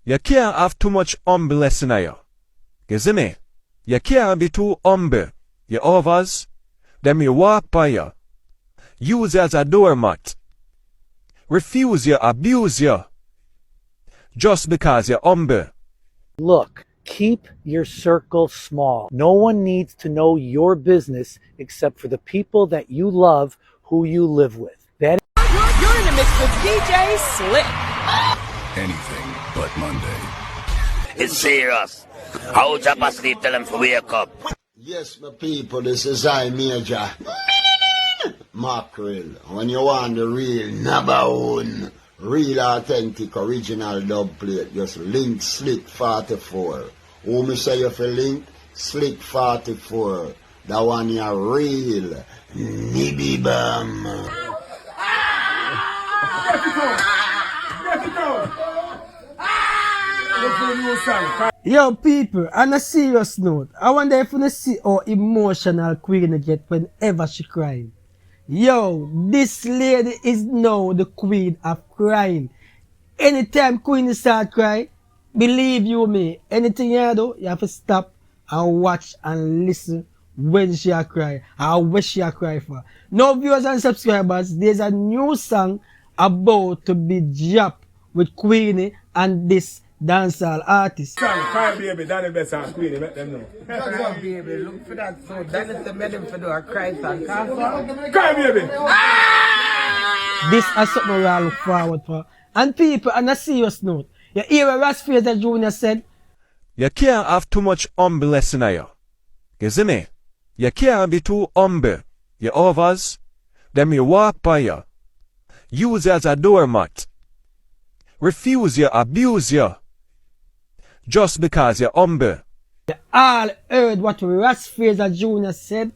You can't have too much humbleness in you. You see me? You can't be too humble. You others, them you walk by you. Use you as a doormat. Refuse you, abuse you. Just because you're humble. Look, keep your circle small. No one needs to know your business except for the people that you love, who you live with. That You're in a mix with DJ Slick. Anything but Monday. It's serious. How Japa asleep, tell them to wake up. Yes, my people, this is I, Major Mackerel. When you want the real, number one, real authentic, original dub plate, just link Slick 44. Who me say you feel link? Slick 44. That one you real. Nibby bam. Yo, people, on a serious note, I wonder if you see how emotional Queenie get whenever she crying. Yo, this lady is now the queen of crying. Anytime Queenie start crying, believe you me, anything you do, you have to stop and watch and listen when she a cry or what she a cry for. Now, viewers and subscribers, there's a new song about to be dropped with Queenie and this dancehall artist. Cry baby, that's the best song. Queenie, let them know. Cry baby, look for that. So that is the medal for the cry song. Cry baby. This is something we all look forward for. And people, on a serious note, you hear what Ras Fraser Jr said? You can't have too much humbleness in you. You see me? You can't be too humble. You others, them you walk by you. Use you as a doormat. Refuse you, abuse you. Just because you're humble. You all heard what Ras Fraser Jr said?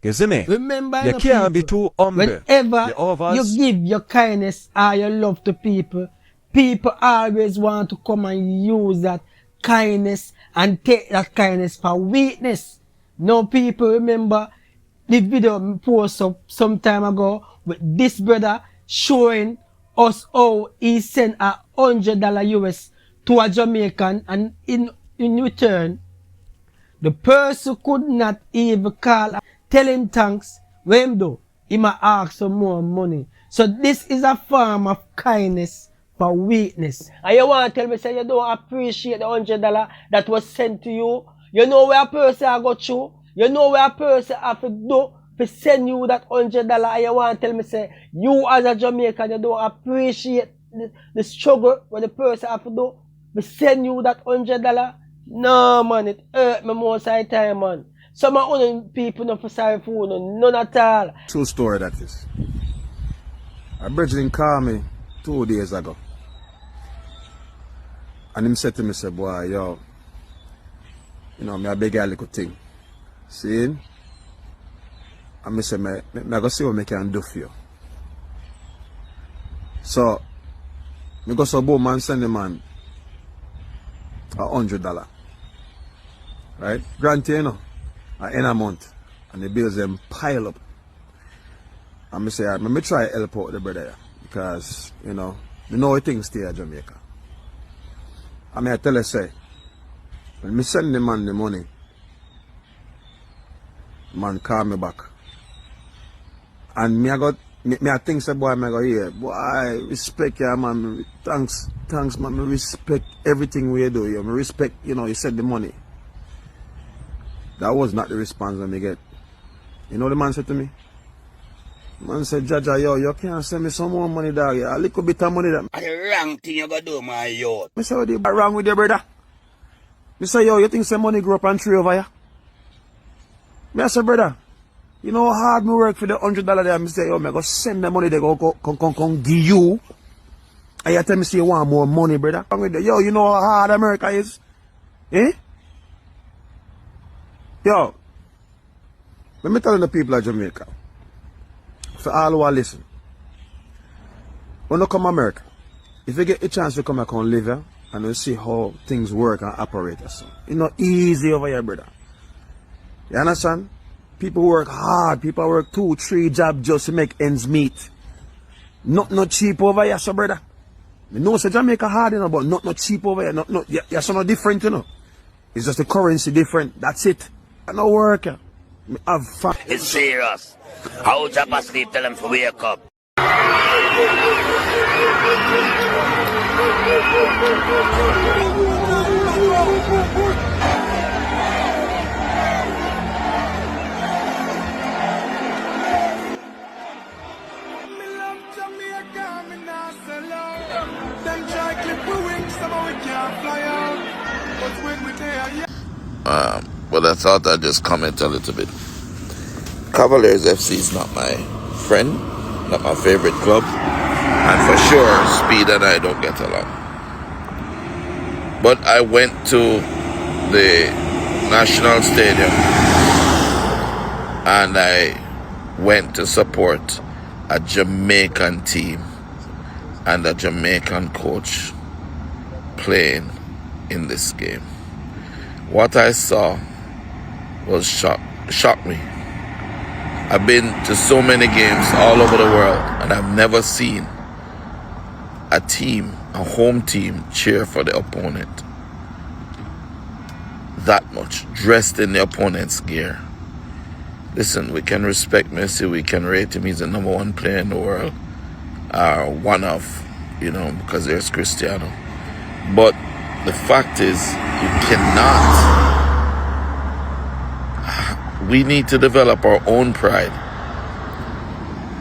You see me? Remember, you can't be too humble. Whenever you give your kindness or your love to people, people always want to come and use that kindness and take that kindness for weakness. Now people remember the video I posted up some time ago with this brother showing us how he sent $100 US to a Jamaican, and in return, the person could not even call and tell him thanks. What him do? He might ask for more money. So this is a form of kindness for weakness. And you want to tell me, say you don't appreciate the $100 that was sent to you? You know where a person I got through? You know where a person have to do to send you that $100, and you want to tell me, say, you as a Jamaican, you don't appreciate the struggle what the person have to do to send you that $100? No, man, it hurt me most of the time, man. Some of the people don't feel sorry for you, none at all. True story that is. A Bridget called me 2 days ago. And him said to me, say, boy, yo, you know, me a big little thing. See? And me say, me go see what me can do for you. So, me go so boom and send the man $100. Right? Granted, you know, in a month. And the bills them pile up. And me say, let me try to help out the brother. Because, you know things stay at Jamaica. I mean, I tell you, say, when me send the man the money, man call me back. And me I think say, boy, me go here. Boy, respect you, man. Thanks, man. Me respect everything we do. Me respect, you said the money. That was not the response that me get. You know the man said to me? Man said, Jaja, yo, you can't send me some more money, dog. A little bit of money. That's the wrong thing you gotta do, my youth. Me say, what is wrong with your brother? Me say, yo, you think some money grow up and tree over here? Me say, brother, you know how hard me work for the $100 there? Me say, yo, me go send the money they go give you. And you tell me, say, you want more money, brother? Yo, you know how hard America is? Eh? Yo, let me tell the people of Jamaica, for all who are listening, when you come to America, if you get a chance to come back and live here and you see how things work and operate, it's not easy over here, brother. You understand? People work hard, people work 2, 3 jobs just to make ends meet. Not cheap over here, so brother. You know, say Jamaica hard, you know, but not cheap over here. You're so different, you know. It's just the currency different. That's it. I no work. Have fun. It's serious. How drop asleep, tell them to wake up. But I thought I'd just comment a little bit. Cavaliers FC is not my friend, not my favorite club, and for sure, Speed and I don't get along. But I went to the National Stadium and I went to support a Jamaican team and a Jamaican coach playing in this game. What I saw was shocked me. I've been to so many games all over the world and I've never seen a team, a home team, cheer for the opponent that much, dressed in the opponent's gear. Listen, we can respect Messi, we can rate him, he's the number one player in the world, one of, because there's Cristiano. But the fact is, you cannot. We need to develop our own pride.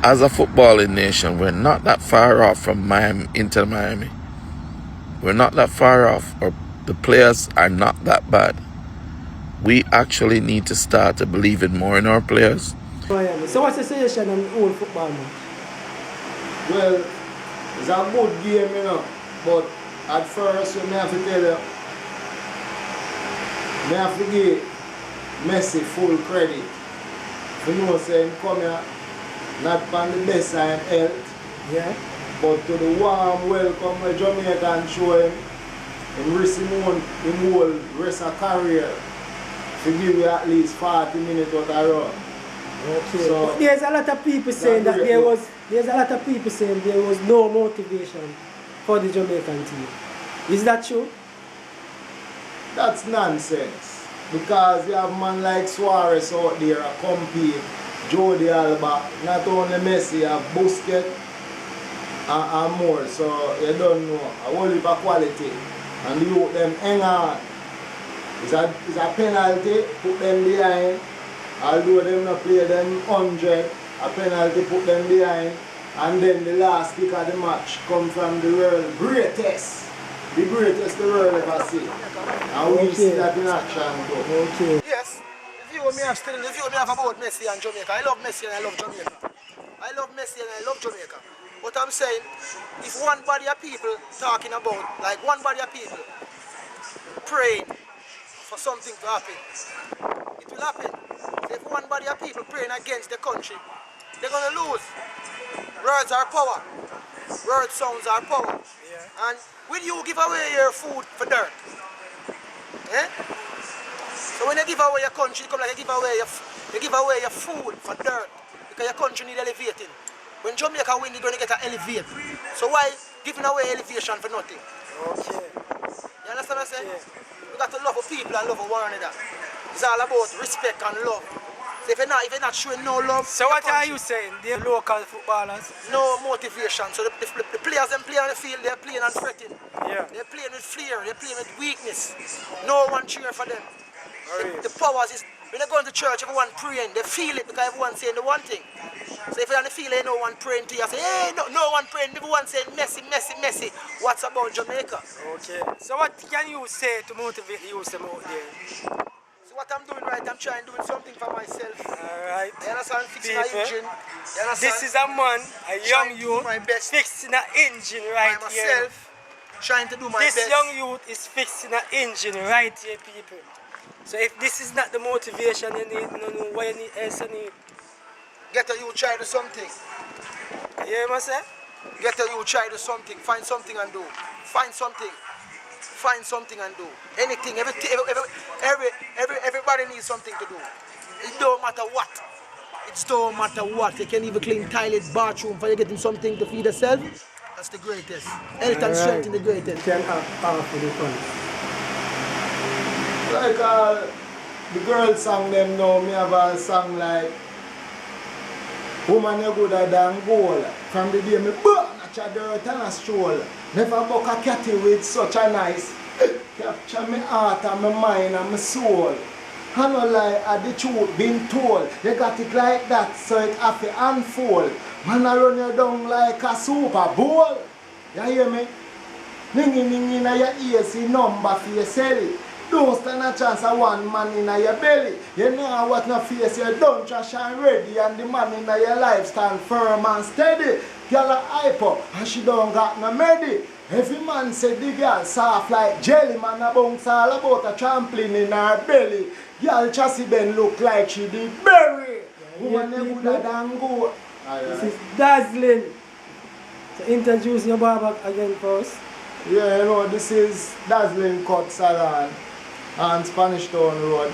As a footballing nation, we're not that far off from Miami, Inter Miami. We're not that far off, or the players are not that bad. We actually need to start to believe in more in our players. So what's the suggestion on old football now? Well, it's a good game, but at first, we have to tell you, we have to give Messi full credit. You know, saying come here, not from the best side health, but to the warm welcome where Jamaica show him, and risk him whole rest of career to give you at least 40 minutes out of run. Okay. So, but there's a lot of people saying that there was no motivation for the Jamaican team. Is that true? That's nonsense. Because you have man like Suarez out there, compete, Jordi Alba, not only Messi, you have Busquets and more. So you don't know. A whole heap of quality. And you them hang on. It's a penalty, put them behind. Although them not play them 100, a penalty put them behind. And then the last kick of the match come from the world greatest. The greatest the world ever see. And we see that in action too. Okay. Yes, the view me have about Messi and Jamaica. I love Messi and I love Jamaica. I love Messi and I love Jamaica. But I'm saying, if one body of people talking about, like one body of people praying for something to happen, it will happen. If one body of people praying against the country, they're going to lose. Words are power. Word sounds are power. Yeah. And will you give away your food for dirt? So when you give away your country, you come like you give away your food for dirt because your country need elevating. When Jamaica win, they're going to get an elevate. So why giving away elevation for nothing? Okay. You understand what I'm saying? Yeah. We got to love our people and love one another. It's all about respect and love. So if you're not showing no love, so what are you saying? The local footballers? No motivation. So the players them play on the field, they're playing and fretting. Yeah. They're playing with fear, they're playing with weakness. No one cheer for them. The powers is when they go into church, everyone praying, they feel it because everyone's saying the one thing. So if you're on the field, ain't no one praying to you, say, hey, no one praying, everyone saying Messi, Messi, Messi. What's about Jamaica? Okay. So what can you say to motivate the youth out there? So what I'm doing right, I'm trying doing something for myself. Alright. You understand? Fixing an engine. You understand? This is a man, a young youth, fixing an engine right by here. Myself, trying to do my best. This young youth is fixing an engine right here, people. So if this is not the motivation you need, you know what else you need. Get a you try to do something. You hear me say? Get a you try to do something. Find something and do. Find something. Find something and do. Anything. Everybody needs something to do. It don't matter what. It's don't matter what. You can even clean toilet, bathroom for you getting something to feed yourself. That's the greatest. Health and strength in the greatest. Can have for the fun. Like the girl song them now, me have a song like Woman you gooder than gold. From the day me burn a dirt and a stroll. Never buck a catty with such a nice capture me heart and my mind and my soul. I no lie, the truth been told. You got it like that so it have to unfold. Man I run you down like a Super Bowl. You hear me? Ningy in your ears, see number for your celly. Don't stand a chance of one man in your belly. You know what no face you don't trash and ready. And the man in your life stand firm and steady. Girl a hyper and she don't got no medi. Every man said the girl soft like jelly. Man a bounce all about a trampoline in her belly. Girl chassis Ben look like she did berry. Woman you gooder than gold. This is dazzling. So introduce your barber again first. Yeah, you know, this is Dazzling Cut Salon on Spanish Town Road.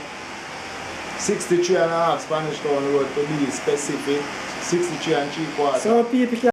63 and a half Spanish Town Road to be specific. 63 and 3/4. So people can